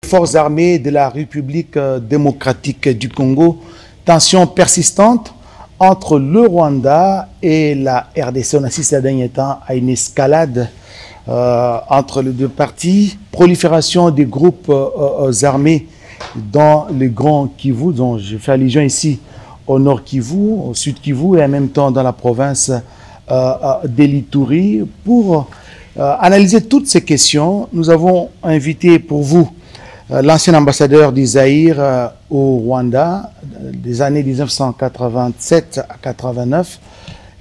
Forces armées de la République démocratique du Congo, tension persistante entre le Rwanda et la RDC. On assiste à dernier temps à une escalade entre les deux parties, prolifération des groupes armés dans le Grand Kivu, dont je fais allusion ici au Nord Kivu, au Sud Kivu et en même temps dans la province d'Elituri. Pour analyser toutes ces questions, nous avons invité pour vous l'ancien ambassadeur d'Isaïr au Rwanda des années 1987 à 89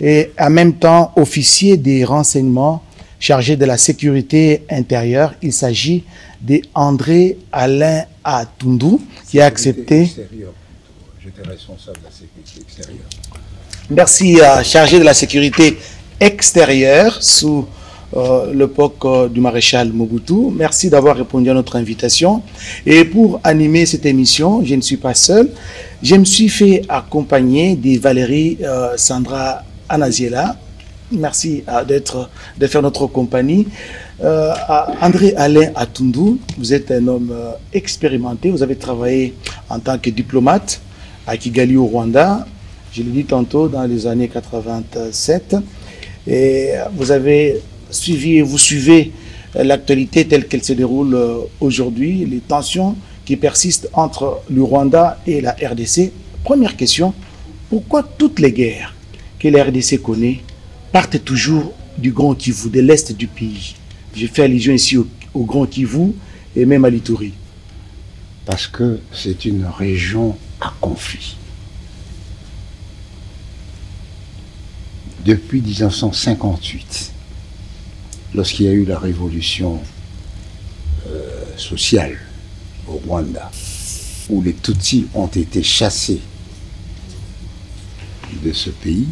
et en même temps officier des renseignements chargé de la sécurité intérieure. Il s'agit d'André Alain Atundu qui a accepté. J'étais responsable de la sécurité extérieure. Merci, chargé de la sécurité extérieure sous l'époque du maréchal Mobutu. Merci d'avoir répondu à notre invitation. Et pour animer cette émission, je ne suis pas seul. Je me suis fait accompagner de Valérie Sandra Anaziela. Merci de faire notre compagnie. André Alain Atundu, vous êtes un homme expérimenté. Vous avez travaillé en tant que diplomate à Kigali au Rwanda. Je l'ai dit tantôt, dans les années 87. Et vous avez suivi et vous suivez l'actualité telle qu'elle se déroule aujourd'hui, les tensions qui persistent entre le Rwanda et la RDC. Première question, pourquoi toutes les guerres que la RDC connaît partent toujours du Grand Kivu, de l'est du pays? Je fais allusion ici au Grand Kivu et même à l'Ituri. Parce que c'est une région à conflit. Depuis 1958, lorsqu'il y a eu la révolution sociale au Rwanda, où les Tutsis ont été chassés de ce pays,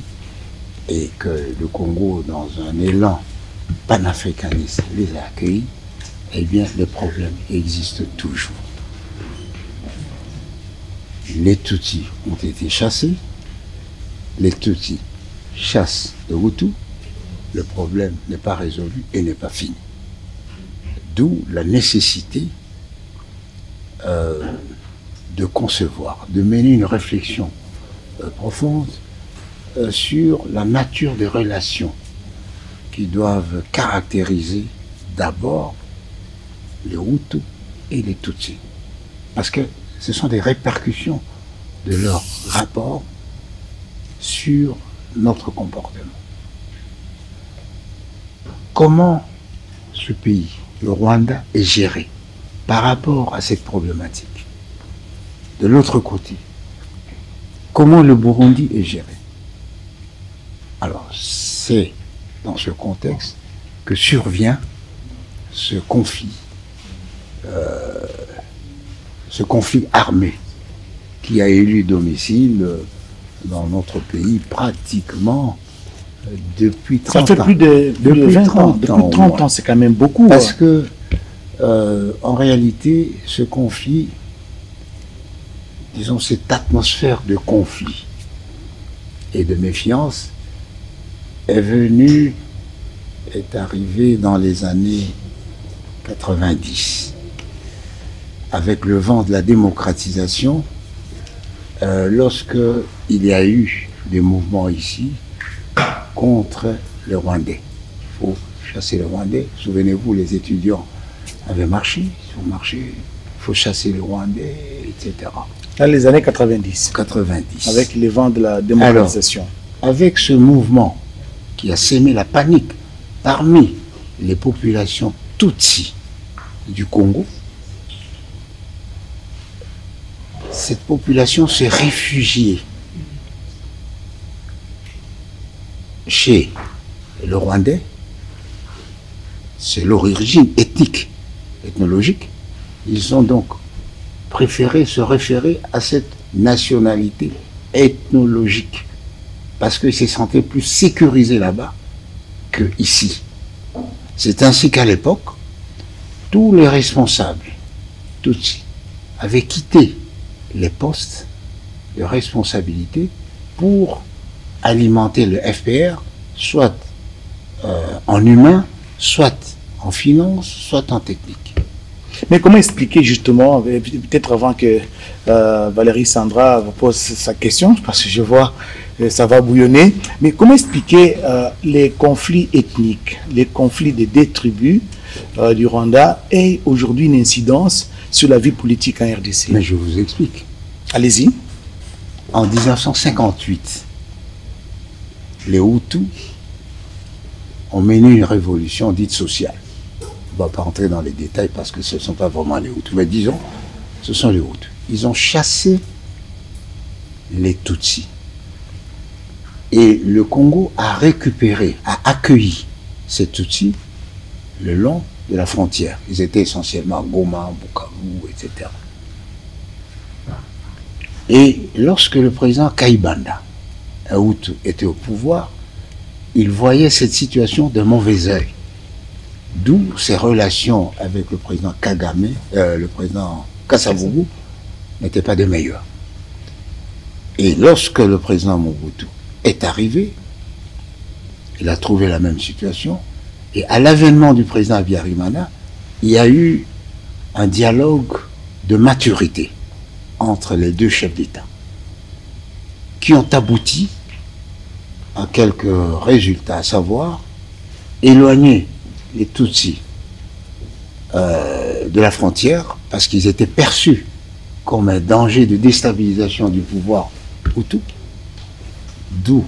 et que le Congo, dans un élan panafricaniste, les a accueillis, eh bien, le problème existe toujours. Les Tutsis ont été chassés, les Tutsis chassent les Hutus, le problème n'est pas résolu et n'est pas fini. D'où la nécessité de concevoir, de mener une réflexion profonde sur la nature des relations qui doivent caractériser d'abord les Hutus et les Tutsis. Parce que ce sont des répercussions de leur rapport sur notre comportement. Comment ce pays, le Rwanda, est géré par rapport à cette problématique? De l'autre côté, comment le Burundi est géré? Alors, c'est dans ce contexte que survient ce conflit armé qui a élu domicile dans notre pays pratiquement depuis 30 ans. Ça fait plus de 20 ans, depuis 30 ans, c'est quand même beaucoup. Parce que, en réalité, ce conflit, disons, cette atmosphère de conflit et de méfiance est arrivée dans les années 90. Avec le vent de la démocratisation, lorsque il y a eu des mouvements ici contre les Rwandais. Il faut chasser les Rwandais. Souvenez-vous, les étudiants avaient marché, ils ont marché, il faut chasser les Rwandais, etc. Dans les années 90. 90. Avec les vents de la démocratisation. Alors, avec ce mouvement qui a sémé la panique parmi les populations Tutsi du Congo, cette population s'est réfugiée chez le Rwandais. C'est leur origine ethnique, ethnologique. Ils ont donc préféré se référer à cette nationalité ethnologique parce qu'ils se sentaient plus sécurisés là-bas qu'ici. C'est ainsi qu'à l'époque, tous les responsables Tutsi avaient quitté les postes de responsabilité pour alimenter le FPR, soit en humain, soit en finance, soit en technique. Mais comment expliquer justement, peut-être avant que Valérie Sandra vous pose sa question, parce que je vois ça va bouillonner, mais comment expliquer les conflits ethniques, les conflits des deux tribus du Rwanda et aujourd'hui une incidence sur la vie politique en RDC? Mais je vous explique. Allez-y. En 1958, les Hutus ont mené une révolution dite sociale. On ne va pas entrer dans les détails parce que ce ne sont pas vraiment les Hutus, mais disons, ce sont les Hutus. Ils ont chassé les Tutsis. Et le Congo a récupéré, a accueilli ces Tutsis le long de la frontière. Ils étaient essentiellement à Goma, Bukavu, etc. Et lorsque le président Kayibanda, un Hutu, était au pouvoir, il voyait cette situation d'un mauvais œil. D'où ses relations avec le président Kagame, le président Kasavubu, n'étaient pas des meilleures. Et lorsque le président Mobutu est arrivé, il a trouvé la même situation. Et à l'avènement du président Habyarimana, il y a eu un dialogue de maturité entre les deux chefs d'État qui ont abouti à quelques résultats, à savoir éloigner les Tutsis de la frontière parce qu'ils étaient perçus comme un danger de déstabilisation du pouvoir Hutu, d'où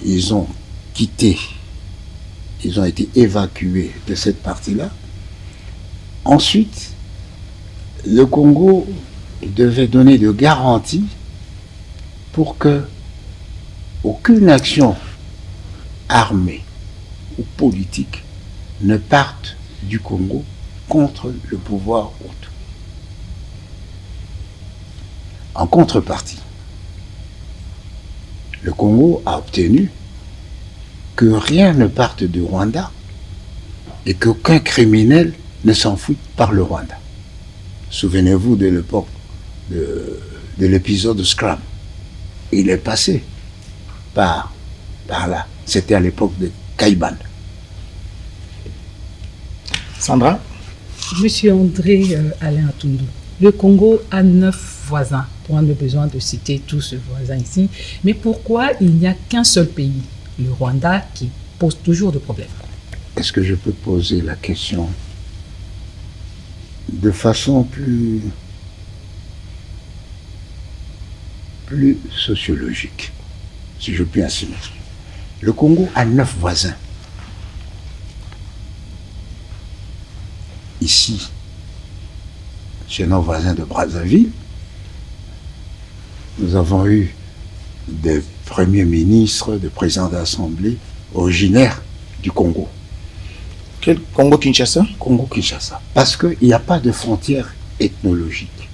ils ont quitté, ils ont été évacués de cette partie-là. Ensuite, le Congo devait donner de garanties pour que aucune action armée ou politique ne parte du Congo contre le pouvoir Hutu. En contrepartie, le Congo a obtenu que rien ne parte du Rwanda et qu'aucun criminel ne s'enfuit par le Rwanda. Souvenez-vous de l'époque de l'épisode Scram. Il est passé par là. C'était à l'époque de Kayibanda. Sandra? Monsieur André Alain Atundu, le Congo a 9 voisins. On a besoin de citer tous ces voisins ici. Mais pourquoi il n'y a qu'un seul pays, le Rwanda, qui pose toujours de problèmes? Est-ce que je peux poser la question de façon plus sociologique, si je puis ainsi m'exprimer? Le Congo a 9 voisins. Ici, chez nos voisins de Brazzaville, nous avons eu des premiers ministres, des présidents d'assemblée originaires du Congo. Quel Congo-Kinshasa? Congo-Kinshasa. Parce qu'il n'y a pas de frontière ethnologique.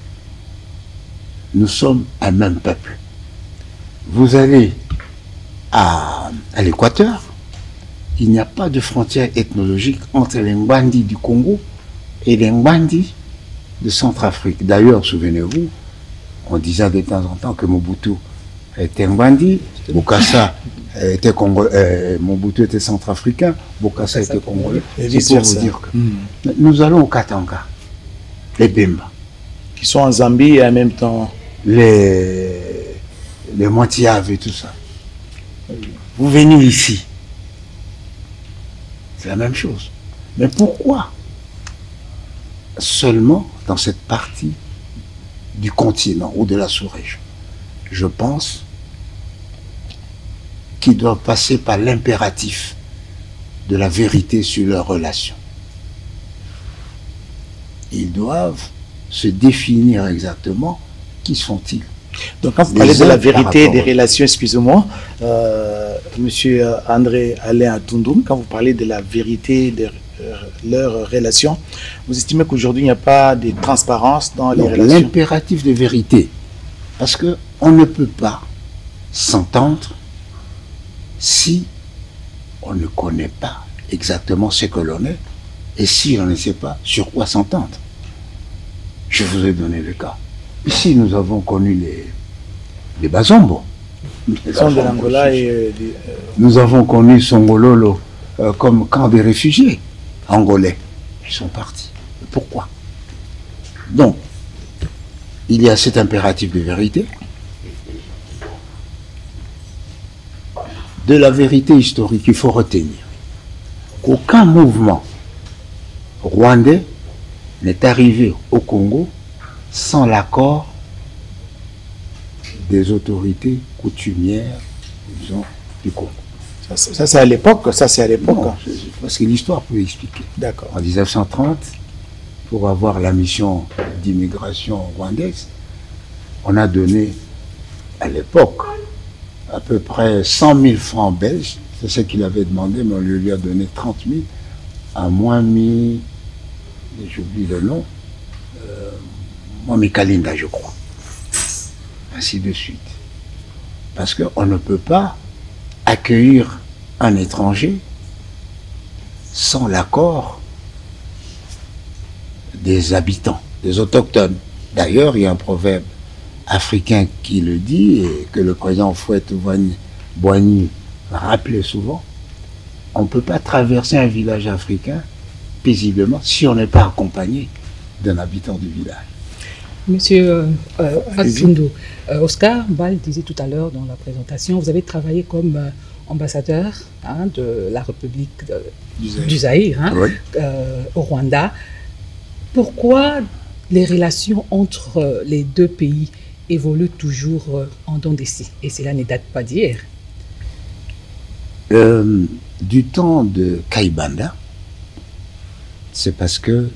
Nous sommes un même peuple. Vous allez à l'Équateur, il n'y a pas de frontière ethnologique entre les Ngwandi du Congo et les Ngwandi de Centrafrique. D'ailleurs, souvenez-vous, on disait de temps en temps que Mobutu était Ngwandi, Bokassa était Mobutu était centrafricain, Bokassa était congolais. C'est pour vous dire que nous allons au Katanga, les Bemba, qui sont en Zambie et en même temps les Moitiaves et tout ça. Vous venez ici, c'est la même chose. Mais pourquoi seulement dans cette partie du continent ou de la sous-région? Je pense qu'ils doivent passer par l'impératif de la vérité sur leurs relations. Ils doivent se définir exactement qui sont-ils. Donc quand vous parlez de la vérité des relations, excusez-moi, monsieur André Alain Atundu, quand vous parlez de la vérité de leurs relations, vous estimez qu'aujourd'hui il n'y a pas de transparence dans les relations? L'impératif de vérité, parce qu'on ne peut pas s'entendre si on ne connaît pas exactement ce que l'on est et si on ne sait pas sur quoi s'entendre. Je vous ai donné le cas. Ici, nous avons connu les Bazombo. De l'Angola et nous avons connu Songololo comme camp des réfugiés angolais. Ils sont partis. Pourquoi? Donc, il y a cet impératif de vérité. De la vérité historique, il faut retenir qu'aucun mouvement rwandais n'est arrivé au Congo sans l'accord des autorités coutumières, disons, du Congo. Ça c'est à l'époque, ça c'est à l'époque. Non, parce que l'histoire peut expliquer. D'accord. En 1930, pour avoir la mission d'immigration rwandaise, on a donné à l'époque à peu près 100 000 francs belges, c'est ce qu'il avait demandé, mais on lui a donné 30 000, à Mwami, j'oublie le nom, Mwami Kalinda, je crois. Ainsi de suite. Parce qu'on ne peut pas accueillir un étranger sans l'accord des habitants, des autochtones. D'ailleurs, il y a un proverbe africain qui le dit et que le président Houphouët-Boigny rappelait souvent. On ne peut pas traverser un village africain paisiblement si on n'est pas accompagné d'un habitant du village. Monsieur Atsundo, Oscar Bal disait tout à l'heure dans la présentation, vous avez travaillé comme ambassadeur de la République du Zaïre Oui. au Rwanda. Pourquoi les relations entre les deux pays évoluent toujours en dents de scie? Et cela ne date pas d'hier. Du temps de Kayibanda, c'est parce que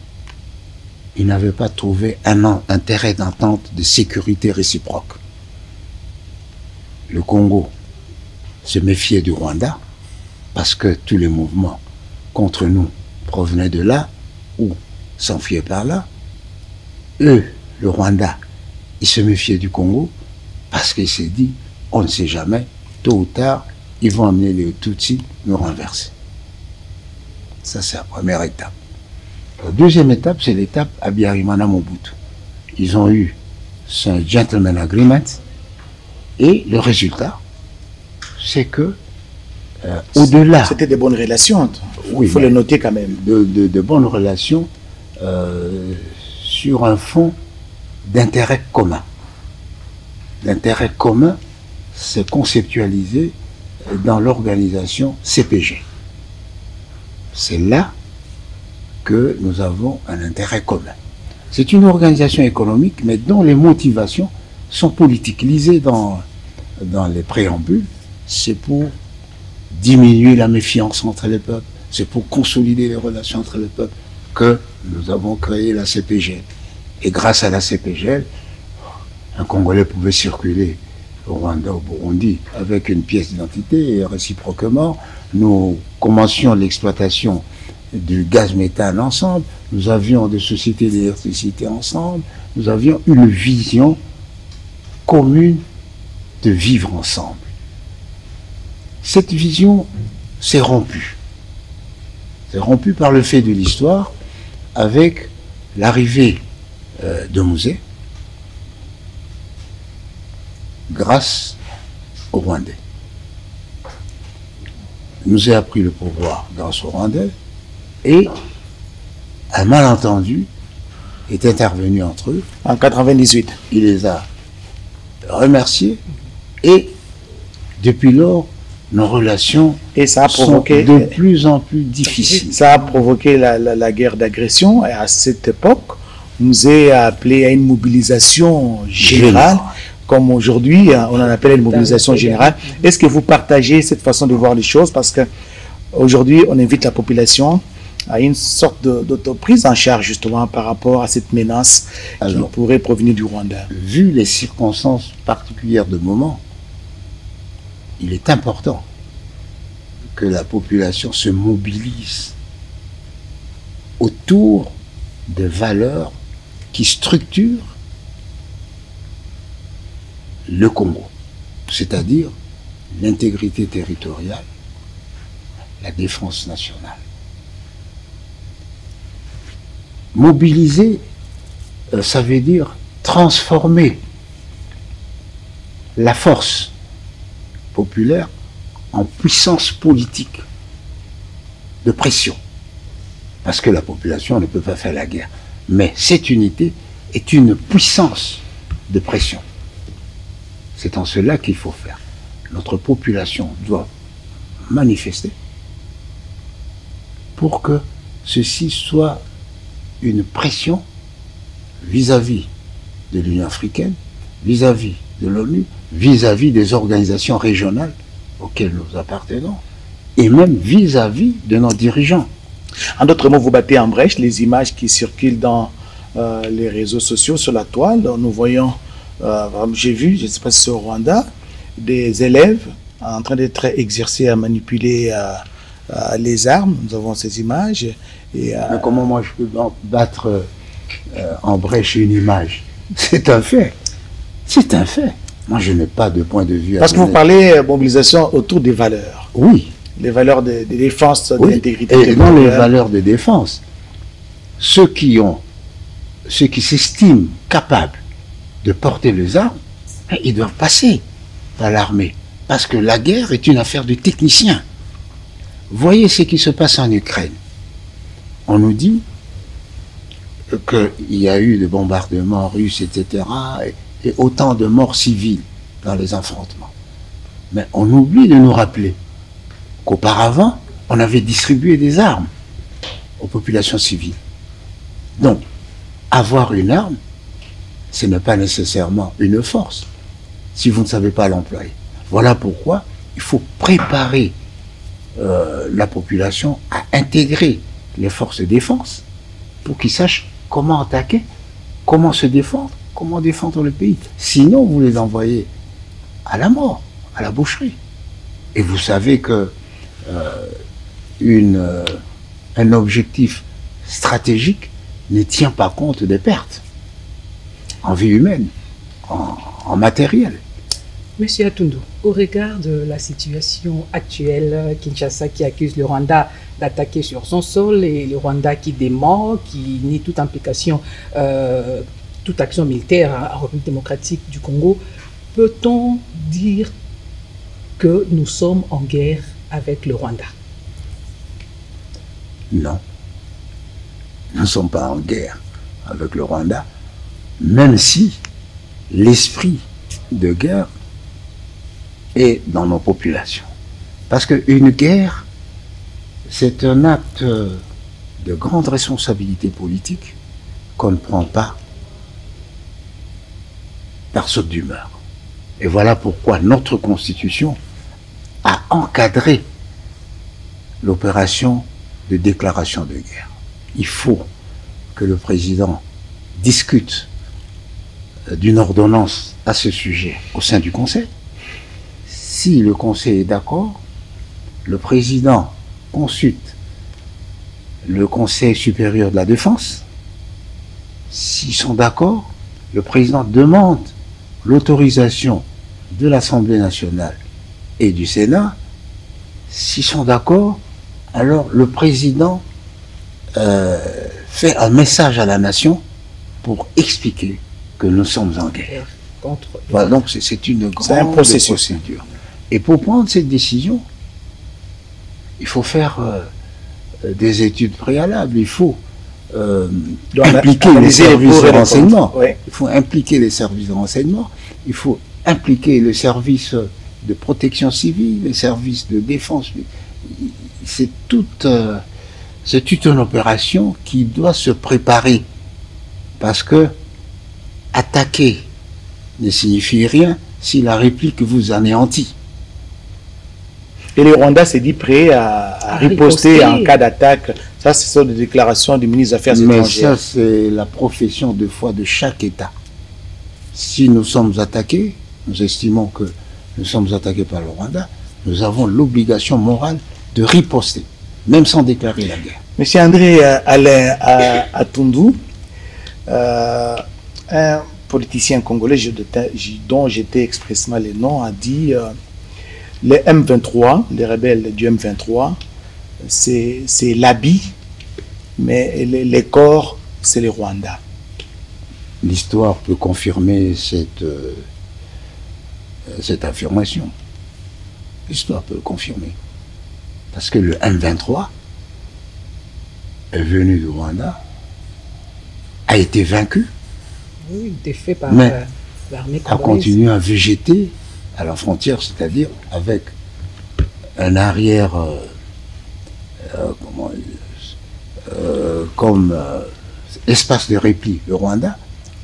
il n'avait pas trouvé un intérêt d'entente de sécurité réciproque. Le Congo se méfiait du Rwanda parce que tous les mouvements contre nous provenaient de là ou s'enfuyaient par là. Eux, le Rwanda, ils se méfiaient du Congo parce qu'il s'est dit, on ne sait jamais, tôt ou tard, ils vont amener les Tutsis nous renverser. Ça, c'est la première étape. La deuxième étape, c'est l'étape Habyarimana Mobutu. Ils ont eu ce gentleman agreement et le résultat, c'est que au-delà... C'était des bonnes relations, oui, il faut le noter quand même. De bonnes relations sur un fond d'intérêt commun. L'intérêt commun, c'est conceptualisé dans l'organisation CPG. C'est là que nous avons un intérêt commun. C'est une organisation économique, mais dont les motivations sont politiques. Lisez dans les préambules, c'est pour diminuer la méfiance entre les peuples, c'est pour consolider les relations entre les peuples que nous avons créé la CPGL. Et grâce à la CPGL, un Congolais pouvait circuler au Rwanda, au Burundi, avec une pièce d'identité, et réciproquement, nous commencions l'exploitation du gaz méthane ensemble, nous avions des sociétés d'électricité ensemble, nous avions une vision commune de vivre ensemble. Cette vision s'est rompue. C'est rompu par le fait de l'histoire avec l'arrivée de Mouzé grâce aux Rwandais. Mouzé a pris le pouvoir grâce aux Rwandais et un malentendu est intervenu entre eux. En 98. Il les a remerciés et depuis lors, nos relations et ça a provoqué, sont de plus en plus difficiles. Ça a provoqué la guerre d'agression et à cette époque, Mouzé a appelé à une mobilisation générale, comme aujourd'hui, on en appelle une mobilisation générale. Est-ce que vous partagez cette façon de voir les choses? Parce qu'aujourd'hui, on invite la population à une sorte d'autoprise en charge justement par rapport à cette menace qui pourrait provenir du Rwanda. Vu les circonstances particulières de moment, il est important que la population se mobilise autour de valeurs qui structurent le Congo, c'est-à-dire l'intégrité territoriale, la défense nationale. Mobiliser, ça veut dire transformer la force populaire en puissance politique de pression. parce que la population ne peut pas faire la guerre. Mais cette unité est une puissance de pression. C'est en cela qu'il faut faire. Notre population doit manifester pour que ceci soit une pression vis-à-vis de l'Union africaine, vis-à-vis de l'ONU, vis-à-vis des organisations régionales auxquelles nous appartenons, et même vis-à-vis de nos dirigeants. En d'autres mots, vous battez en brèche les images qui circulent dans les réseaux sociaux, sur la toile. Nous voyons, j'ai vu, je ne sais pas si c'est au Rwanda, des élèves en train d'être exercés à manipuler les armes. Nous avons ces images. Et, mais comment moi je peux battre en brèche une image? C'est un fait. C'est un fait. Moi, je n'ai pas de point de vue. Parce que vous parlez mobilisation autour des valeurs. Oui. Les valeurs de défense, de l'intégrité. Et dans les valeurs de défense, ceux qui s'estiment capables de porter les armes, ils doivent passer par l'armée. Parce que la guerre est une affaire de techniciens. Voyez ce qui se passe en Ukraine. On nous dit qu'il y a eu des bombardements russes, etc., et autant de morts civiles dans les affrontements. Mais on oublie de nous rappeler qu'auparavant, on avait distribué des armes aux populations civiles. Donc, avoir une arme, ce n'est pas nécessairement une force, si vous ne savez pas l'employer. Voilà pourquoi il faut préparer la population à intégrer les forces de défense pour qu'ils sachent comment attaquer, comment se défendre, comment défendre le pays. Sinon, vous les envoyez à la mort, à la boucherie. Et vous savez que un objectif stratégique ne tient pas compte des pertes en vie humaine, en matériel. Monsieur Atundu, au regard de la situation actuelle, Kinshasa qui accuse le Rwanda d'attaquer sur son sol et le Rwanda qui dément, qui nie toute implication, toute action militaire en République démocratique du Congo, peut-on dire que nous sommes en guerre avec le Rwanda? Non. Nous ne sommes pas en guerre avec le Rwanda, même si l'esprit de guerre est dans nos populations. Parce qu'une guerre, c'est un acte de grande responsabilité politique qu'on ne prend pas par saute d'humeur. Et voilà pourquoi notre Constitution a encadré l'opération de déclaration de guerre. Il faut que le président discute d'une ordonnance à ce sujet au sein du Conseil. Si le Conseil est d'accord, le président consulte le Conseil supérieur de la défense. S'ils sont d'accord, le président demande l'autorisation de l'Assemblée nationale et du Sénat. S'ils sont d'accord, alors le président fait un message à la nation pour expliquer que nous sommes en guerre. Voilà, donc c'est une grande procédure. Et pour prendre cette décision, il faut faire des études préalables, il faut impliquer les services de renseignement. Ouais. Il faut impliquer les services de renseignement, il faut impliquer le service de protection civile, les services de défense. C'est toute une opération qui doit se préparer, parce que attaquer ne signifie rien si la réplique vous anéantit. Et le Rwanda s'est dit prêt à riposter en cas d'attaque. Ça, ce sont des déclarations du ministre des Affaires étrangères. Mais ça, c'est la profession de foi de chaque État. Si nous sommes attaqués, nous estimons que nous sommes attaqués par le Rwanda, nous avons l'obligation morale de riposter, même sans déclarer la guerre. Monsieur André Alain Atundu, un politicien congolais dont j'étais expressément le nom, a dit les M23, les rebelles du M23, c'est l'habit, mais les corps, c'est le Rwanda. L'histoire peut confirmer cette affirmation. L'histoire peut le confirmer. Parce que le M23 est venu du Rwanda, a été vaincu, Oui, défait par mais l'armée a congolaise. continué à végéter à la frontière, c'est-à-dire avec un arrière comme espace de répit, le Rwanda,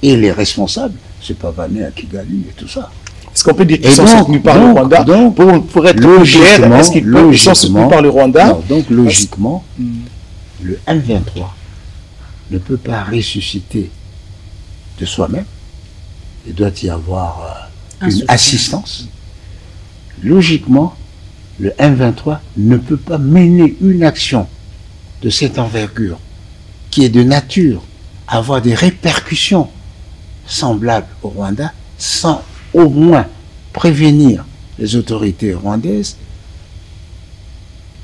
et les responsables, c'est Pavané à Kigali et tout ça. Est-ce qu'on peut dire qu'ils Et sont donc- soutenus par le donc- Rwanda donc, pour être plus clair, Logiquement, est-ce qu'ils sont soutenus par le Rwanda? non, donc logiquement, Hmm. le M23 ne peut pas ressusciter de soi-même. Il doit y avoir Un une soutien. assistance. Logiquement, le M23 ne peut pas mener une action de cette envergure qui est de nature à avoir des répercussions semblables au Rwanda sans au moins prévenir les autorités rwandaises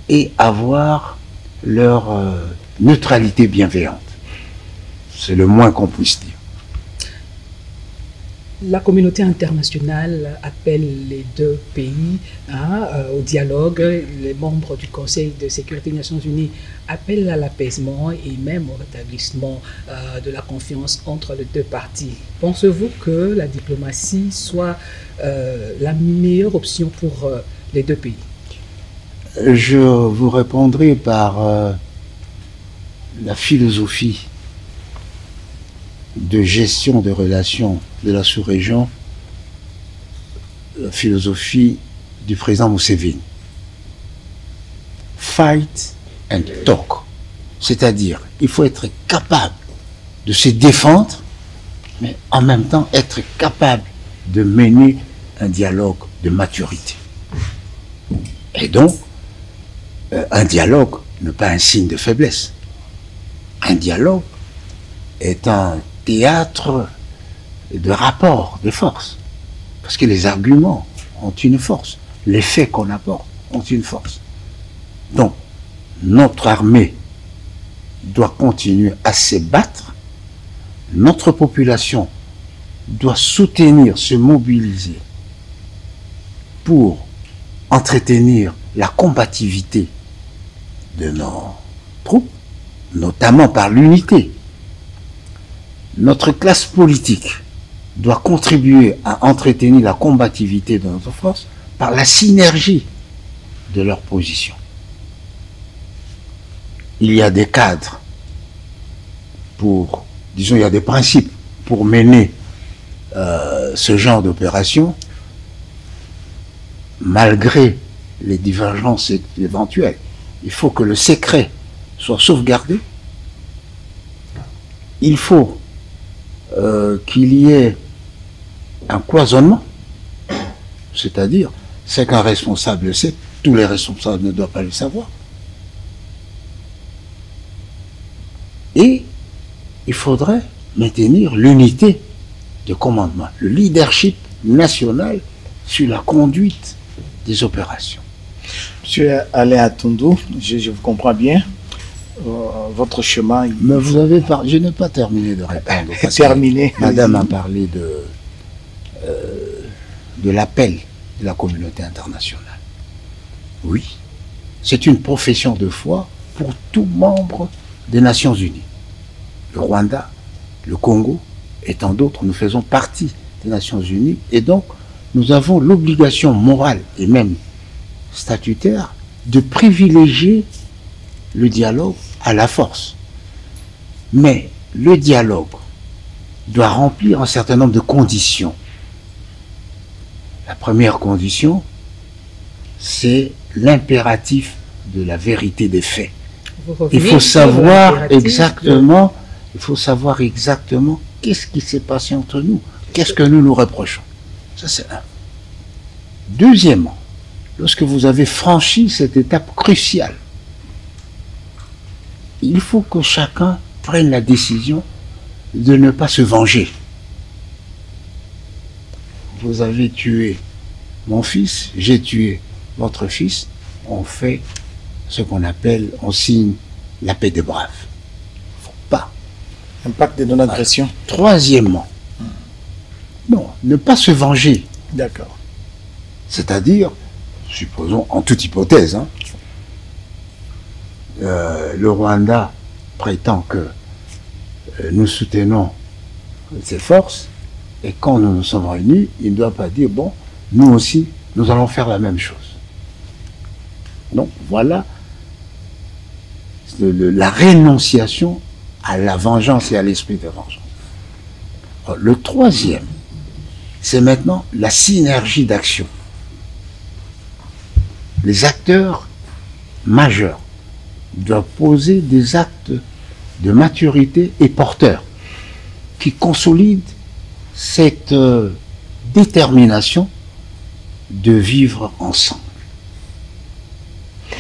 et avoir leur neutralité bienveillante. C'est le moins qu'on puisse dire. La communauté internationale appelle les deux pays au dialogue. Les membres du Conseil de sécurité des Nations Unies appellent à l'apaisement et même au rétablissement de la confiance entre les deux parties. Pensez-vous que la diplomatie soit la meilleure option pour les deux pays? Je vous répondrai par la philosophie de gestion des relations de la sous-région, la philosophie du président Museveni. Fight and talk. C'est-à-dire, il faut être capable de se défendre, mais en même temps être capable de mener un dialogue de maturité. Et donc, un dialogue n'est pas un signe de faiblesse. Un dialogue est un théâtre de rapport, de force. Parce que les arguments ont une force. Les faits qu'on apporte ont une force. Donc, notre armée doit continuer à se battre. Notre population doit soutenir, se mobiliser pour entretenir la combativité de nos troupes, notamment par l'unité. Notre classe politique doit contribuer à entretenir la combativité de notre force par la synergie de leurs positions. Il y a des cadres pour, disons, il y a des principes pour mener ce genre d'opération, malgré les divergences éventuelles. Il faut que le secret soit sauvegardé. Il faut qu'il y ait un cloisonnement, c'est-à-dire, c'est qu'un responsable le sait, tous les responsables ne doivent pas le savoir. Et il faudrait maintenir l'unité de commandement, le leadership national sur la conduite des opérations. Monsieur Alain Atundu, je vous comprends bien. Votre chemin... Mais vous avez je n'ai pas terminé de répondre. Terminé. Madame a parlé de l'appel de la communauté internationale. Oui, c'est une profession de foi pour tout membre des Nations Unies. Le Rwanda, le Congo et tant d'autres, nous faisons partie des Nations Unies et donc nous avons l'obligation morale et même statutaire de privilégier le dialogue à la force. Mais le dialogue doit remplir un certain nombre de conditions. La première condition, c'est l'impératif de la vérité des faits. Il faut savoir exactement, qu'est-ce qui s'est passé entre nous, qu'est-ce que nous nous reprochons. Ça, c'est un. Deuxièmement, lorsque vous avez franchi cette étape cruciale, il faut que chacun prenne la décision de ne pas se venger. Vous avez tué mon fils, j'ai tué votre fils, on fait ce qu'on appelle, on signe la paix des braves. Faut pas. Un pacte de non-agression. Troisièmement, non, ne pas se venger. D'accord. C'est-à-dire, supposons, en toute hypothèse, le Rwanda prétend que nous soutenons ces forces, et quand nous nous sommes réunis, il ne doit pas dire, bon, nous aussi, nous allons faire la même chose. Donc voilà la rénonciation à la vengeance et à l'esprit de vengeance. Alors, le troisième, c'est maintenant la synergie d'action. Les acteurs majeurs doivent poser des actes de maturité et porteurs qui consolident cette détermination de vivre ensemble.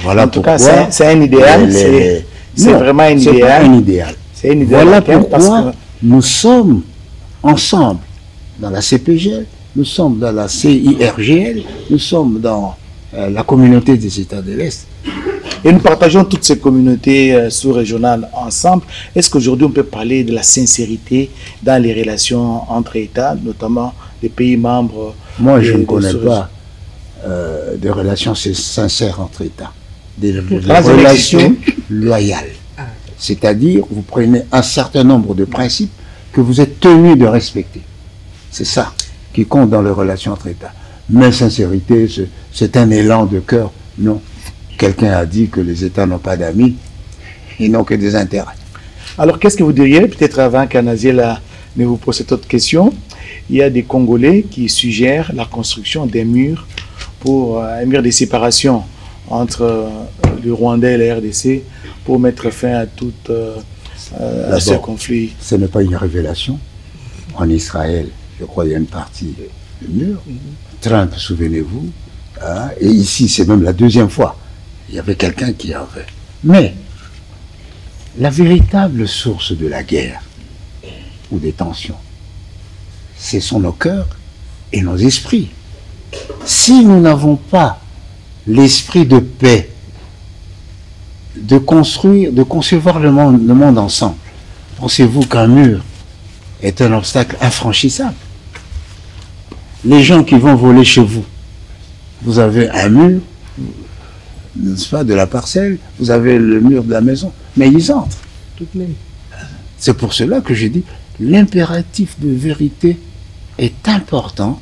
Voilà en tout pourquoi cas, c'est un idéal. C'est vraiment un idéal. Pas un idéal. C'est un idéal. Voilà pourquoi nous sommes ensemble dans la CPGL, nous sommes dans la CIRGL, nous sommes dans la communauté des États de l'Est. Et nous partageons toutes ces communautés sous-régionales ensemble. Est-ce qu'aujourd'hui on peut parler de la sincérité dans les relations entre États, notamment les pays membres? Moi, je ne connais pas de relations sincères entre États. Des relations loyales. C'est-à-dire, vous prenez un certain nombre de principes que vous êtes tenu de respecter. C'est ça qui compte dans les relations entre États. Mais sincérité, c'est un élan de cœur. Non. Quelqu'un a dit que les États n'ont pas d'amis, ils n'ont que des intérêts. Alors, qu'est-ce que vous diriez, peut-être avant qu'Anaziel ne vous pose cette autre question? Il y a des Congolais qui suggèrent la construction des murs pour un mur de séparation entre le Rwanda et la RDC pour mettre fin à tout ce conflit. Ce n'est pas une révélation. En Israël, je crois qu'il y a une partie du mur. Trump, souvenez-vous. Hein, et ici, c'est même la deuxième fois. Il y avait quelqu'un qui avait. Mais la véritable source de la guerre ou des tensions, ce sont nos cœurs et nos esprits. Si nous n'avons pas l'esprit de paix, de construire, de concevoir le monde ensemble, pensez-vous qu'un mur est un obstacle infranchissable? Les gens qui vont voler chez vous, vous avez un mur, n'est-ce pas, de la parcelle, vous avez le mur de la maison, mais ils entrent. Tout de même. C'est pour cela que j'ai dit, l'impératif de vérité est important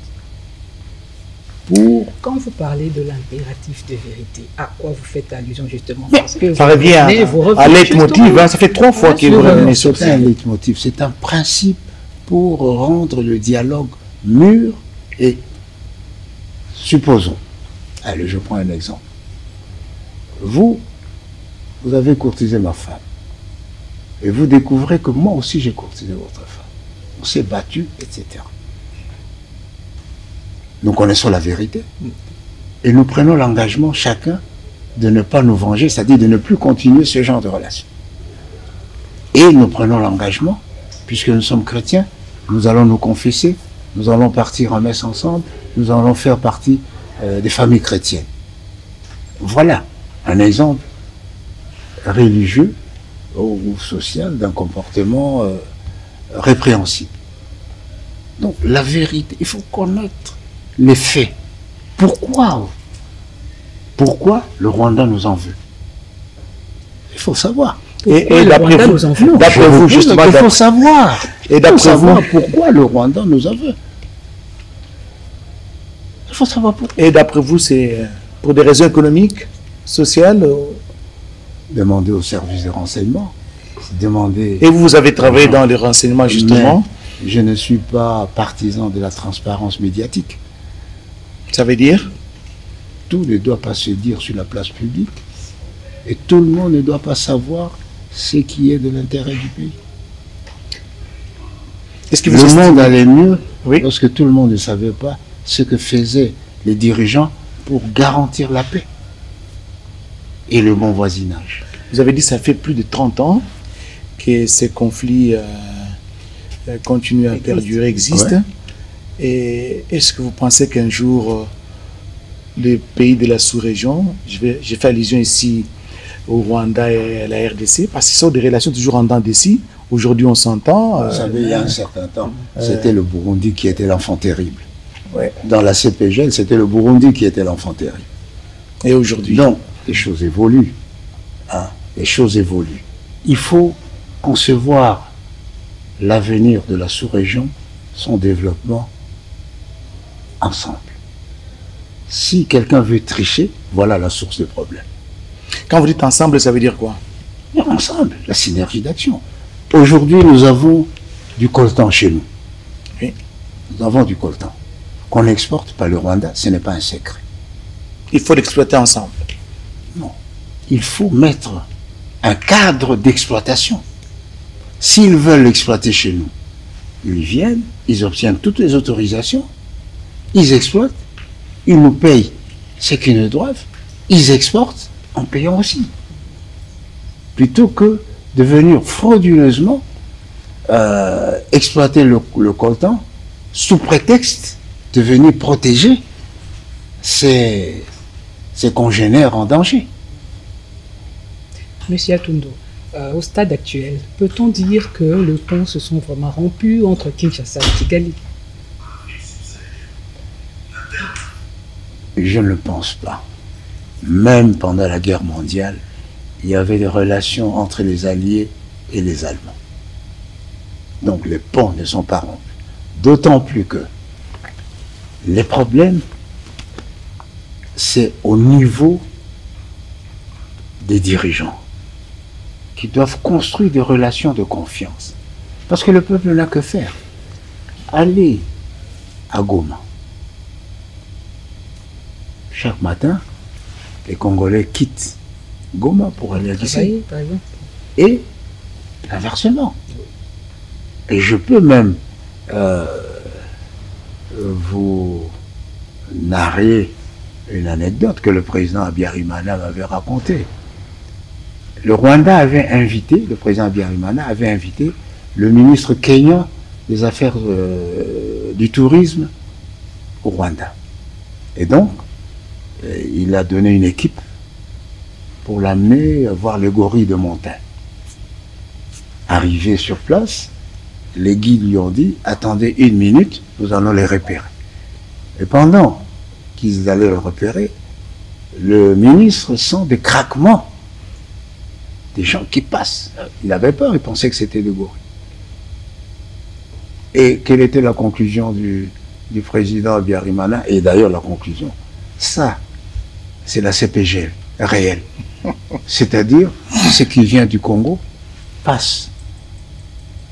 pour... Quand vous parlez de l'impératif de vérité, à quoi vous faites allusion justement? Parce que ça revient à leitmotiv, hein, ça fait 3 fois que vous revenez sur ça. C'est un leitmotiv, c'est un principe pour rendre le dialogue mûr et supposons. Allez, je prends un exemple. Vous avez courtisé ma femme. Et vous découvrez que moi aussi j'ai courtisé votre femme. On s'est battu, etc. Nous connaissons la vérité. Et nous prenons l'engagement chacun de ne pas nous venger, c'est-à-dire de ne plus continuer ce genre de relation. Et nous prenons l'engagement, puisque nous sommes chrétiens, nous allons nous confesser, nous allons partir en messe ensemble, nous allons faire partie des familles chrétiennes. Voilà un exemple religieux ou social d'un comportement répréhensible. Donc la vérité, il faut connaître les faits. Pourquoi le Rwanda nous en veut? Il faut savoir. Et d'après vous, justement, il faut savoir. Et d'après vous, pourquoi le Rwanda nous en veut? Il faut savoir pourquoi. Et d'après vous, c'est pour des raisons économiques, sociales? Demandez au service de renseignement. Demandez. Et vous avez travaillé dans les renseignements, justement? Mais je ne suis pas partisan de la transparence médiatique. Ça veut dire? Tout ne doit pas se dire sur la place publique. Et tout le monde ne doit pas savoir ce qui est de l'intérêt du pays. Le monde allait mieux lorsque tout le monde ne savait pas ce que faisaient les dirigeants pour garantir la paix et le bon voisinage. Vous avez dit que ça fait plus de 30 ans que ces conflits continuent à perdurer, existent. Ouais. Et est-ce que vous pensez qu'un jour, les pays de la sous-région, j'ai fait allusion ici au Rwanda et à la RDC, parce que ce sont des relations toujours en dents d'ici. Aujourd'hui, on s'entend. Vous savez, il y a un certain temps, c'était le Burundi qui était l'enfant terrible. Ouais. Dans la CPGL, c'était le Burundi qui était l'enfant terrible. Et aujourd'hui? Donc, les choses évoluent. Hein, les choses évoluent. Il faut concevoir l'avenir de la sous-région, son développement ensemble. Si quelqu'un veut tricher, voilà la source de problème. Quand vous dites ensemble, ça veut dire quoi? Ensemble, la synergie d'action. Aujourd'hui, nous avons du coltan chez nous. Oui. Nous avons du coltan qu'on exporte par le Rwanda, ce n'est pas un secret. Il faut l'exploiter ensemble. Non. Il faut mettre un cadre d'exploitation. S'ils veulent l'exploiter chez nous, ils viennent, ils obtiennent toutes les autorisations, ils exploitent, ils nous payent ce qu'ils nous doivent, ils exportent en payant aussi. Plutôt que de venir frauduleusement exploiter le coltan sous prétexte de venir protéger ses congénères en danger. Monsieur Atundo, au stade actuel, peut-on dire que les ponts se sont vraiment rompus entre Kinshasa et Kigali? Je ne le pense pas. Même pendant la guerre mondiale, il y avait des relations entre les Alliés et les Allemands. Donc les ponts ne sont pas rompus. D'autant plus que les problèmes, c'est au niveau des dirigeants qui doivent construire des relations de confiance. Parce que le peuple n'a que faire. Aller à Goma. Chaque matin, les Congolais quittent Goma pour aller à Gisenyi. Par exemple. Et inversement. Et je peux même vous narrer une anecdote que le président Habyarimana m'avait racontée. Le Rwanda avait invité, le président Habyarimana avait invité le ministre kenyan des Affaires du Tourisme au Rwanda. Et donc, il a donné une équipe pour l'amener voir les gorilles de montagne. Arrivé sur place, les guides lui ont dit « Attendez une minute, nous allons les repérer ». Et pendant qu'ils allaient le repérer, le ministre sent des craquements, des gens qui passent. Il avait peur, il pensait que c'était des gorilles. Et quelle était la conclusion du président Habyarimana? Et d'ailleurs la conclusion, ça, c'est la CPG réelle. C'est-à-dire, ce qui vient du Congo passe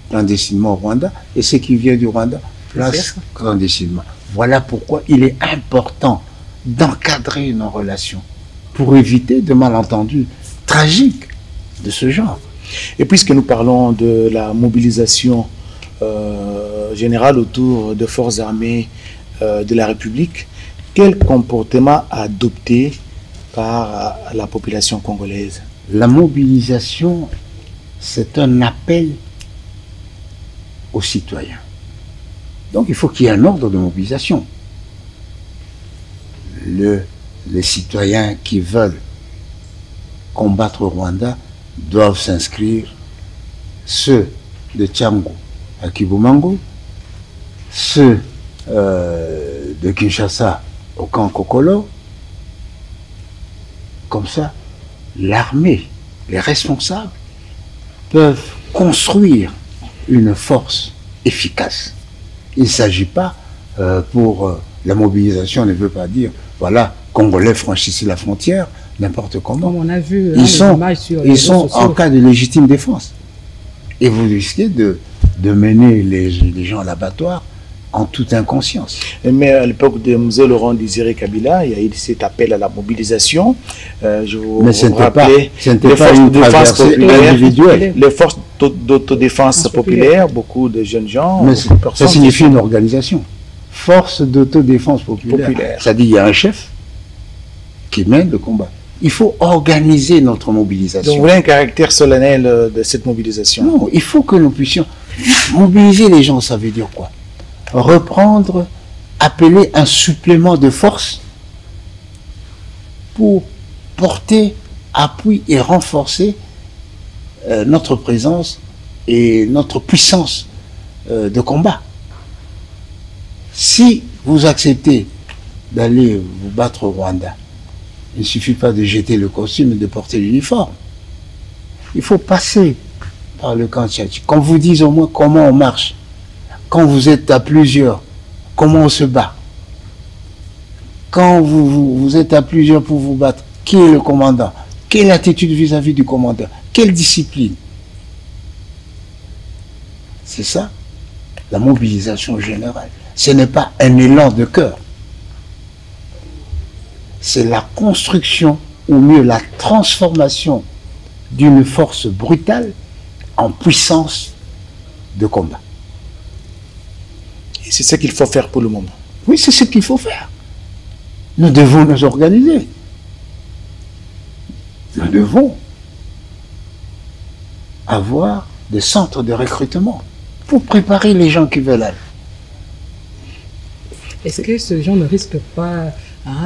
clandestinement au Rwanda, et ce qui vient du Rwanda place clandestinement. Voilà pourquoi il est important d'encadrer nos relations pour éviter de malentendus tragiques de ce genre. Et puisque nous parlons de la mobilisation générale autour des forces armées de la République, quel comportement adopter par la population congolaise? La mobilisation, c'est un appel aux citoyens. Donc il faut qu'il y ait un ordre de mobilisation. Les citoyens qui veulent combattre au Rwanda doivent s'inscrire, ceux de Tchango à Kibumango, ceux de Kinshasa au camp Kokolo. Comme ça, l'armée, les responsables peuvent construire une force efficace. Il ne s'agit pas pour la mobilisation, ne veut pas dire, voilà, Congolais franchissent la frontière, n'importe comment. Comme on a vu, ils sont en cas de légitime défense. Et vous risquez de mener les gens à l'abattoir en toute inconscience. Mais à l'époque de M. Laurent Désiré Kabila, il y a eu cet appel à la mobilisation. Je vous rappelle les forces de défense populaire, les forces d'autodéfense populaire, beaucoup de jeunes gens. Mais ça signifie une organisation. Force d'autodéfense populaire. C'est-à-dire qu'il y a un chef qui mène le combat. Il faut organiser notre mobilisation. Donc vous voulez un caractère solennel de cette mobilisation? Non, il faut que nous puissions mobiliser les gens. Ça veut dire quoi? Reprendre, appeler un supplément de force pour porter, appuyer et renforcer notre présence et notre puissance de combat. Si vous acceptez d'aller vous battre au Rwanda, il ne suffit pas de jeter le costume et de porter l'uniforme. Il faut passer par le camp Tchatchi, qu'on vous dise au moins comment on marche. Quand vous êtes à plusieurs, comment on se bat. Quand vous êtes à plusieurs pour vous battre, qui est le commandant? Quelle attitude vis-à-vis du commandant? Quelle discipline? C'est ça, la mobilisation générale. Ce n'est pas un élan de cœur. C'est la construction, ou mieux la transformation d'une force brutale en puissance de combat. Et c'est ce qu'il faut faire pour le moment. Oui, c'est ce qu'il faut faire. Nous devons nous organiser. Nous devons avoir des centres de recrutement pour préparer les gens qui veulent aller. Est-ce que ce genre ne risque pas,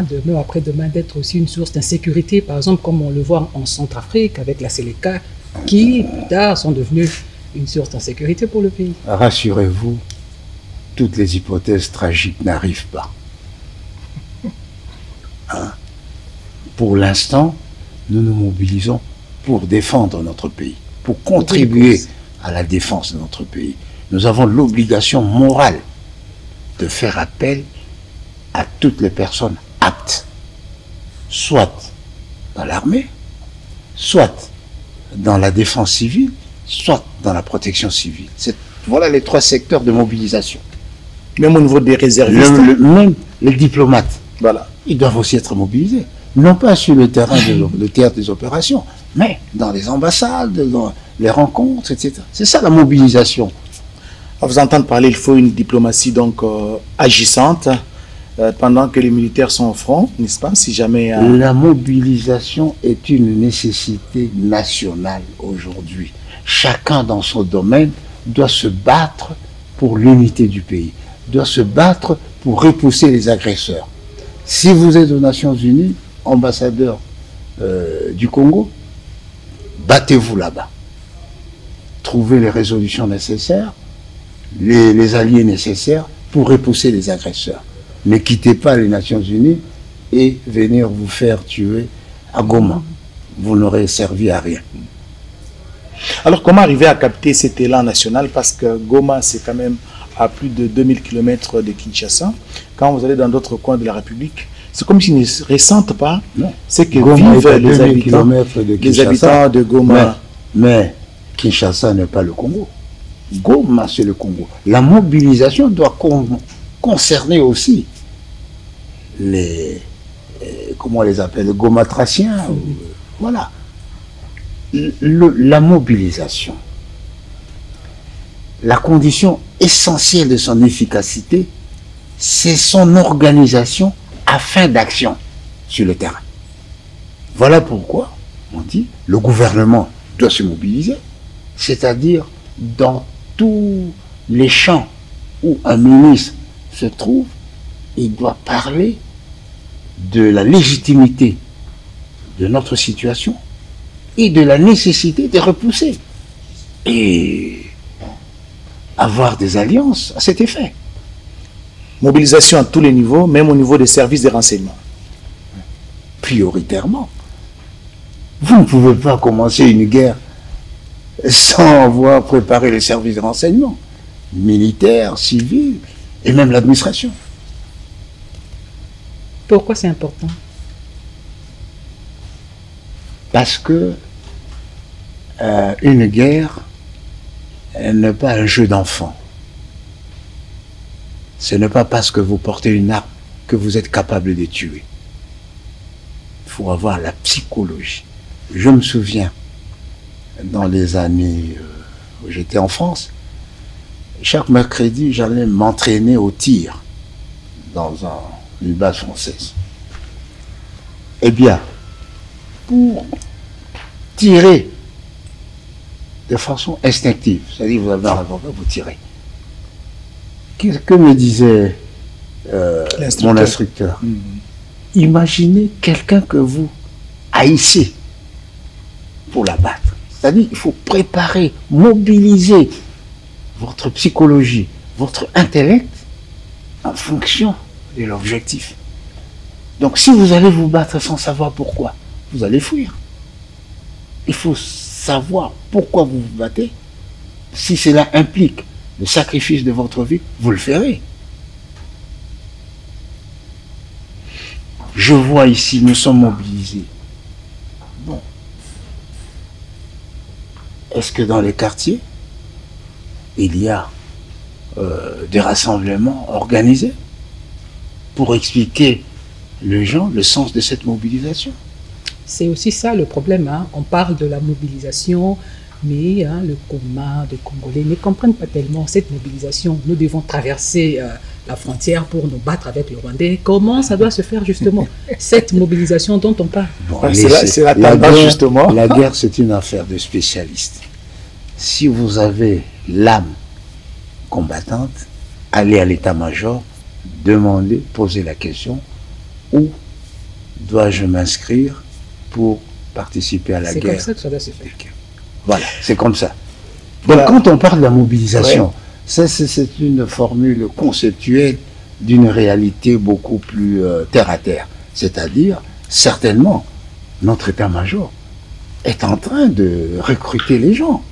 demain après-demain, d'être aussi une source d'insécurité, par exemple, comme on le voit en Centrafrique avec la Séléka, qui, plus tard, sont devenus une source d'insécurité pour le pays? Rassurez-vous, toutes les hypothèses tragiques n'arrivent pas. Pour l'instant, nous nous mobilisons pour défendre notre pays, pour contribuer à la défense de notre pays. Nous avons l'obligation morale de faire appel à toutes les personnes aptes, soit dans l'armée, soit dans la défense civile, soit dans la protection civile. Voilà les 3 secteurs de mobilisation. Même au niveau des réservistes. Même les diplomates, voilà. Ils doivent aussi être mobilisés. Non pas sur le terrain le théâtre des opérations, mais dans les ambassades, dans les rencontres, etc. C'est ça la mobilisation. À vous entendre parler, il faut une diplomatie donc agissante pendant que les militaires sont au front, n'est-ce pas? Si jamais la mobilisation est une nécessité nationale aujourd'hui. Chacun dans son domaine doit se battre pour l'unité du pays, doit se battre pour repousser les agresseurs. Si vous êtes aux Nations Unies, ambassadeur du Congo, battez-vous là-bas. Trouvez les résolutions nécessaires, les alliés nécessaires pour repousser les agresseurs. Ne quittez pas les Nations Unies et venir vous faire tuer à Goma. Vous n'aurez servi à rien. Alors comment arriver à capter cet élan national? Parce que Goma, c'est quand même à plus de 2000 km de Kinshasa. Quand vous allez dans d'autres coins de la République, c'est comme s'ils ne ressentent pas ce que vivent les habitants de Goma. Mais Kinshasa n'est pas le Congo. Goma, c'est le Congo. La mobilisation doit concerner aussi les, comment on les appelle, les gomatraciens. Voilà. La mobilisation, la condition essentielle de son efficacité, c'est son organisation à fin d'action sur le terrain. Voilà pourquoi on dit le gouvernement doit se mobiliser, c'est-à-dire dans tous les champs où un ministre se trouve, il doit parler de la légitimité de notre situation et de la nécessité de repousser et avoir des alliances à cet effet. Mobilisation à tous les niveaux, même au niveau des services de renseignement. Prioritairement. Vous ne pouvez pas commencer une guerre sans avoir préparé les services de renseignement, militaires, civils et même l'administration. Pourquoi c'est important? Parce que une guerre n'est pas un jeu d'enfant. Ce n'est pas parce que vous portez une arme que vous êtes capable de tuer. Il faut avoir la psychologie. Je me souviens, dans les années où j'étais en France, chaque mercredi, j'allais m'entraîner au tir dans une base française. Eh bien, pour tirer de façon instinctive, c'est-à-dire vous avez un revolver, vous tirez. Que me disait mon instructeur? Imaginez quelqu'un que vous haïssez pour l'abattre. C'est-à-dire qu'il faut préparer, mobiliser votre psychologie, votre intellect en fonction de l'objectif. Donc si vous allez vous battre sans savoir pourquoi, vous allez fuir. Il faut savoir pourquoi vous vous battez si cela implique le sacrifice de votre vie, vous le ferez. Je vois ici, nous sommes mobilisés. Bon. Est-ce que dans les quartiers, il y a des rassemblements organisés pour expliquer aux gens le sens de cette mobilisation? C'est aussi ça le problème. Hein. On parle de la mobilisation, mais le commun des Congolais ne comprennent pas tellement cette mobilisation. Nous devons traverser la frontière pour nous battre avec le Rwandais. Comment ça doit se faire justement, cette mobilisation dont on parle? Bon, c'est la tendance justement. La guerre, c'est une affaire de spécialistes. Si vous avez l'âme combattante, allez à l'état-major, demandez, posez la question, où dois-je m'inscrire pour participer à la guerre? C'est comme ça que ça doit se faire. Voilà, c'est comme ça. Donc Voilà. quand on parle de la mobilisation, Ouais. c'est une formule conceptuelle d'une réalité beaucoup plus terre à terre. C'est-à-dire, certainement, notre état-major est en train de recruter les gens.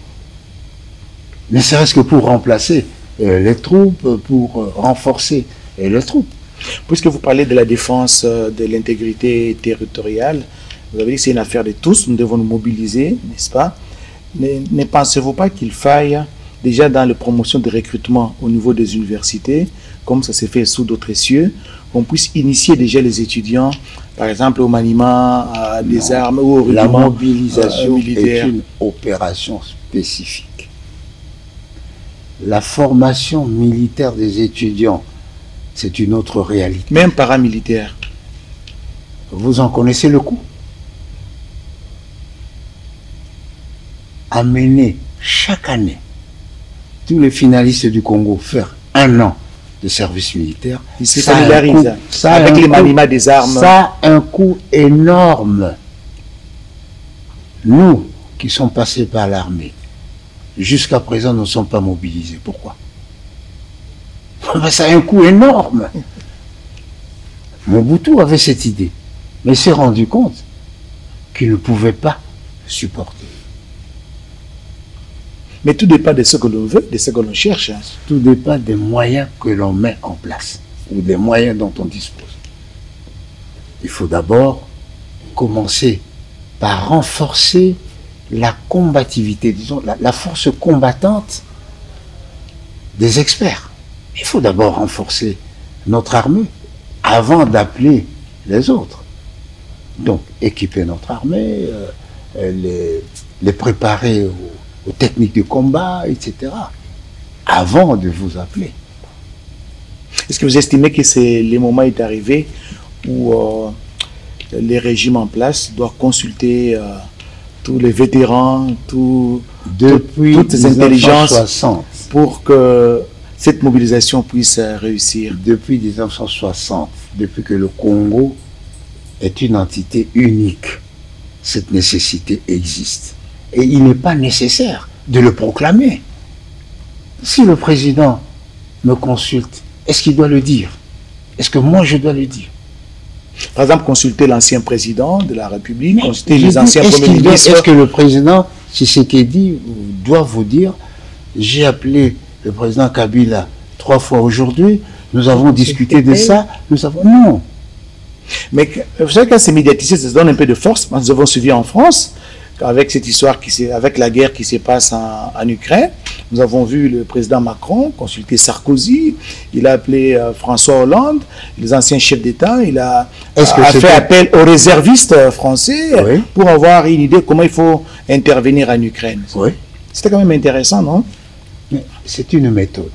Ne serait-ce que pour remplacer les troupes, pour renforcer les troupes. Puisque vous parlez de la défense de l'intégrité territoriale, vous avez dit que c'est une affaire de tous, nous devons nous mobiliser, n'est-ce pas? Ne pensez-vous pas qu'il faille, déjà dans la promotion de recrutement au niveau des universités, comme ça s'est fait sous d'autres cieux, qu'on puisse initier déjà les étudiants, par exemple au maniement des armes ou au La rudiment mobilisation est militaire? une opération spécifique. La formation militaire des étudiants, c'est une autre réalité. Même paramilitaire. Vous en connaissez le coût? Amener chaque année tous les finalistes du Congo faire 1 an de service militaire, Ils se ça a un familiarisent coût- ça a avec un les coût- maniements des armes. Ça a un coût énorme. Nous qui sommes passés par l'armée, jusqu'à présent, nous ne sommes pas mobilisés. Pourquoi? Ça a un coût énorme. Mobutu avait cette idée, mais il s'est rendu compte qu'il ne pouvait pas supporter. Mais tout dépend de ce que l'on veut, de ce que l'on cherche. Hein. Tout dépend des moyens que l'on met en place ou des moyens dont on dispose. Il faut d'abord commencer par renforcer la combativité, disons, la force combattante des experts. Il faut d'abord renforcer notre armée avant d'appeler les autres. Donc, équiper notre armée, les préparer aux techniques de combat, etc. avant de vous appeler. Est-ce que vous estimez que le moment est arrivé où les régimes en place doivent consulter tous les vétérans, Depuis toutes les intelligences 1960, pour que cette mobilisation puisse réussir? depuis 1960, depuis que le Congo est une entité unique, cette nécessité existe. Et il n'est pas nécessaire de le proclamer. Si le président me consulte, est-ce qu'il doit le dire? Est-ce que moi je dois le dire? Par exemple, consulter l'ancien président de la République, Mais consulter je les dis, anciens premiers ministres. Est-ce que le président Tshisekedi doit vous dire, j'ai appelé le président Kabila 3 fois aujourd'hui, nous avons discuté de ça, nous avons... Non. Mais vous savez, quand c'est médiatisé, ça se donne un peu de force. Nous avons suivi en France, avec cette histoire, avec la guerre qui se passe en Ukraine. Nous avons vu le président Macron consulter Sarkozy, il a appelé François Hollande, les anciens chefs d'État, il a fait appel aux réservistes français Oui. pour avoir une idée comment il faut intervenir en Ukraine. Oui. C'était quand même intéressant, non? Mais c'est une méthode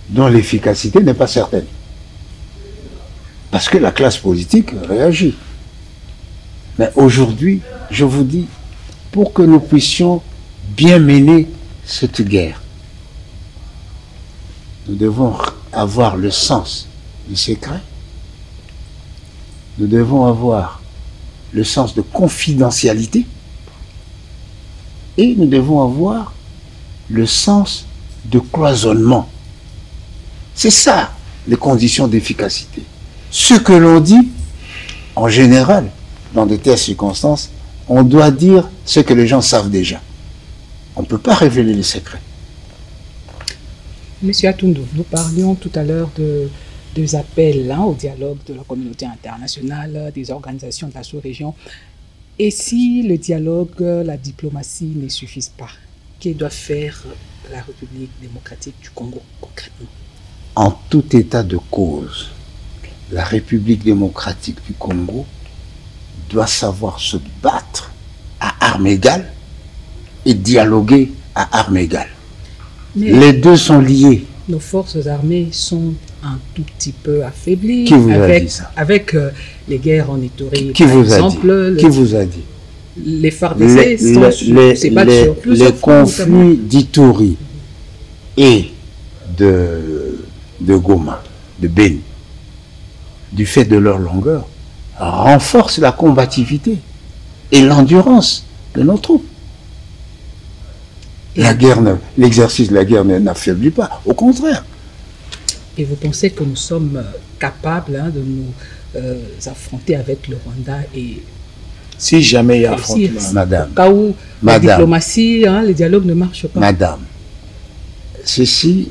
dont l'efficacité n'est pas certaine. Parce que la classe politique réagit. Mais aujourd'hui, je vous dis, pour que nous puissions bien mener cette guerre, nous devons avoir le sens du secret, nous devons avoir le sens de confidentialité et nous devons avoir le sens de cloisonnement. C'est ça, les conditions d'efficacité. Ce que l'on dit, en général, dans de telles circonstances, on doit dire ce que les gens savent déjà. On ne peut pas révéler les secrets. Monsieur Atundu, nous parlions tout à l'heure des appels au dialogue de la communauté internationale, des organisations de la sous-région. Et si le dialogue, la diplomatie ne suffisent pas, que doit faire la République démocratique du Congo concrètement? En tout état de cause, la République démocratique du Congo doit savoir se battre à armes égales et dialoguer à armes égales. Mais les deux sont liés. Nos forces armées sont un tout petit peu affaiblies. Qui vous a dit ça? Avec les guerres en Ituri, Qui par vous exemple. a dit? Qui vous a dit? Les FARDC se battent sur plusieurs les conflits d'Ituri et de Goma, de Beni, du fait de leur longueur, renforcent la combativité et l'endurance de nos troupes. L'exercice de la guerre n'affaiblit pas, au contraire. Et vous pensez que nous sommes capables de nous affronter avec le Rwanda et si jamais il y a affrontement, madame, au cas où la diplomatie, le dialogue ne marche pas. Madame, ceci,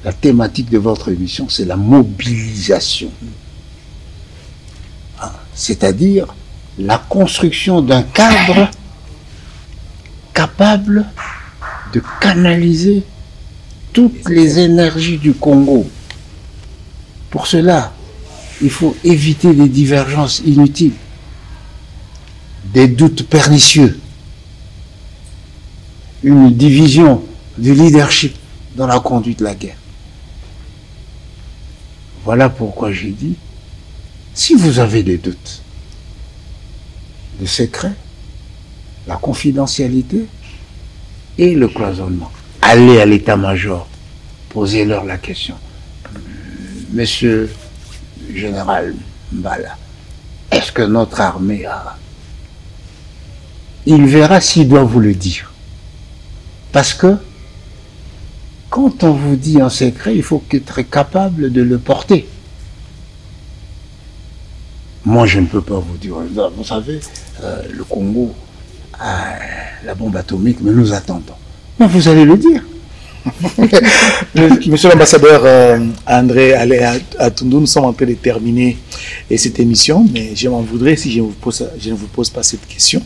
la thématique de votre émission, c'est la mobilisation. C'est-à-dire la construction d'un cadre capable de canaliser toutes les énergies du Congo. Pour cela, il faut éviter les divergences inutiles, des doutes pernicieux, une division du leadership dans la conduite de la guerre. Voilà pourquoi j'ai dit, si vous avez des doutes, le secret, la confidentialité et le cloisonnement, allez à l'état-major, posez-leur la question. Monsieur le général Mbala, est-ce que notre armée a... Il verra s'il doit vous le dire. Parce que quand on vous dit un secret, il faut être capable de le porter. Moi, je ne peux pas vous dire, vous savez, le Congo a la bombe atomique, mais nous attendons. Mais vous allez le dire. Monsieur l'ambassadeur André Atundu, nous sommes en train de terminer cette émission, mais je m'en voudrais si je ne vous pose pas cette question.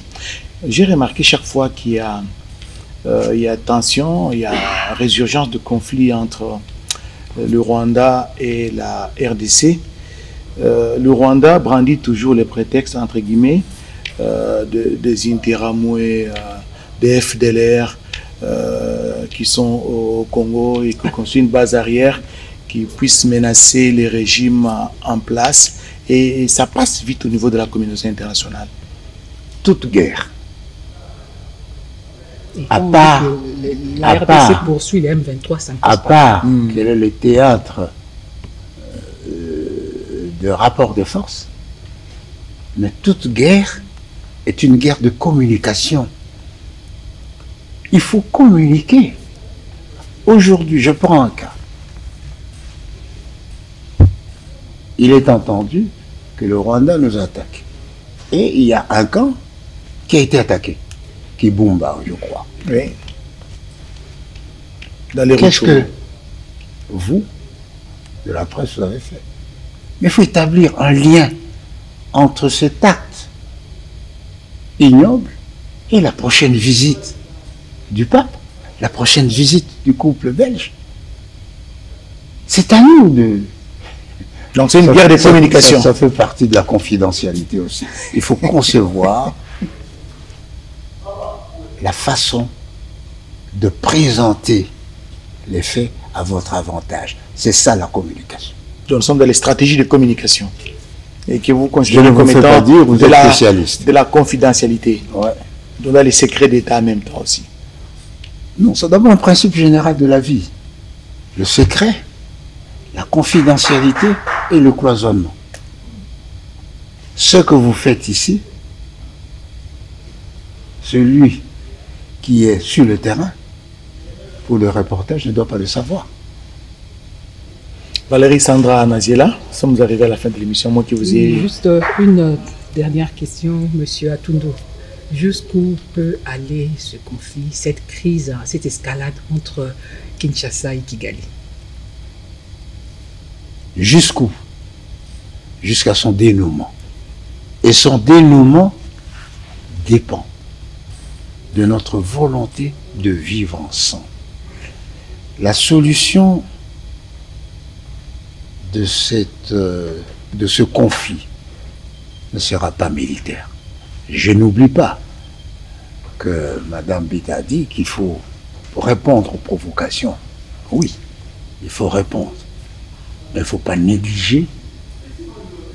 J'ai remarqué chaque fois qu'il y a tension, il y a résurgence de conflits entre le Rwanda et la RDC. Le Rwanda brandit toujours les prétextes, entre guillemets, des Interamwe, des FDLR qui sont au Congo et qui construisent une base arrière qui puisse menacer les régimes en place. Et ça passe vite au niveau de la communauté internationale. Toute guerre. À part, la RDC poursuit les M23, à part quel est le théâtre de rapport de force, mais toute guerre est une guerre de communication. Il faut communiquer. Aujourd'hui, je prends un cas. Il est entendu que le Rwanda nous attaque. Et il y a un camp qui a été attaqué. Kibumba, je crois. Oui. Qu'est-ce que vous, de la presse, vous avez fait? Mais il faut établir un lien entre cet acte ignoble et la prochaine visite du pape, la prochaine visite du couple belge. C'est à nous de... Donc c'est une guerre de communication. Ça fait partie de la confidentialité aussi. Il faut concevoir la façon de présenter les faits à votre avantage. C'est ça la communication. Donc nous sommes dans les stratégies de communication. Et que vous considérez comme étant de la confidentialité. Ouais. Donc dans les secrets d'État en même temps aussi. Non, c'est d'abord un principe général de la vie. Le secret, la confidentialité et le cloisonnement. Ce que vous faites ici, celui qui est sur le terrain pour le reportage ne doit pas le savoir. Valérie Sandra Naziela, nous sommes arrivés à la fin de l'émission. Moi qui vous ai... Juste une dernière question, Monsieur Atundu. Jusqu'où peut aller ce conflit, cette crise, cette escalade entre Kinshasa et Kigali? Jusqu'où? Jusqu'à son dénouement. Et son dénouement dépend de notre volonté de vivre ensemble. La solution de ce conflit ne sera pas militaire. Je n'oublie pas que Mme Bita a dit qu'il faut répondre aux provocations. Oui, il faut répondre. Mais il ne faut pas négliger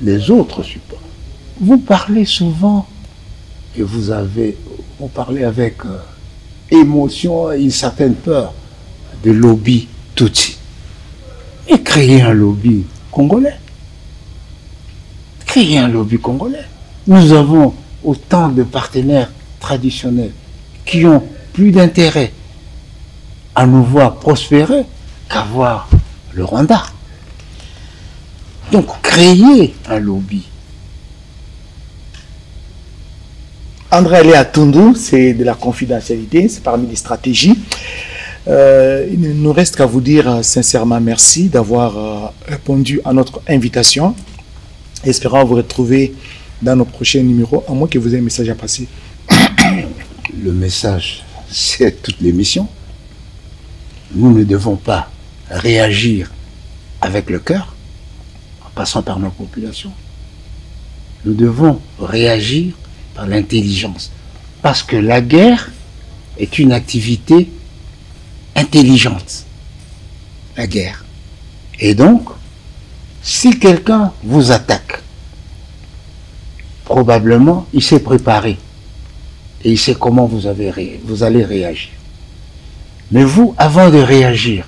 les autres supports. Vous parlez souvent et vous parlez avec émotion et une certaine peur de lobby Tutsi. Et créer un lobby congolais. Créer un lobby congolais. Nous avons autant de partenaires traditionnels qui ont plus d'intérêt à nous voir prospérer qu'à voir le Rwanda. Donc, créer un lobby. André Aléa Tundu, c'est de la confidentialité, c'est parmi les stratégies. Il ne nous reste qu'à vous dire sincèrement merci d'avoir répondu à notre invitation. Espérons vous retrouver dans nos prochains numéros, à moins que vous ayez un message à passer. Le message, c'est toute l'émission. Nous ne devons pas réagir avec le cœur, en passant par nos populations. Nous devons réagir par l'intelligence. Parce que la guerre est une activité intelligente. La guerre. Et donc, si quelqu'un vous attaque, probablement, il s'est préparé. Et il sait comment vous allez réagir. Mais vous, avant de réagir,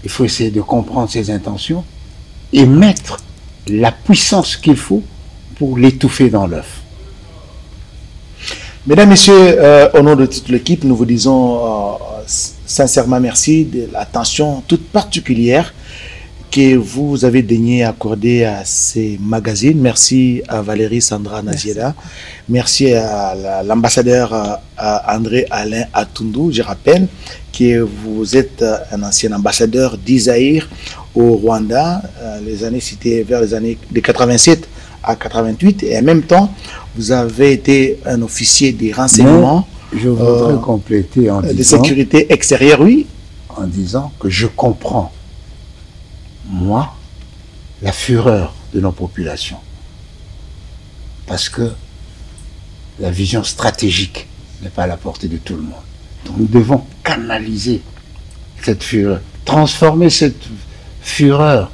il faut essayer de comprendre ses intentions et mettre la puissance qu'il faut pour l'étouffer dans l'œuf. Mesdames, Messieurs, au nom de toute l'équipe, nous vous disons sincèrement merci de l'attention toute particulière que vous avez daigné accorder à ces magazines. Merci à Valérie Sandra Naziela. Merci à l'ambassadeur André Alain Atundu. Je rappelle que vous êtes un ancien ambassadeur d'Isaïr au Rwanda. Les années, c'était vers les années de 87 à 88. Et en même temps, vous avez été un officier des renseignements. Mais je voudrais compléter en disant... De sécurité extérieure, oui. En disant que je comprends, moi, la fureur de nos populations. Parce que la vision stratégique n'est pas à la portée de tout le monde. Donc nous devons canaliser cette fureur, transformer cette fureur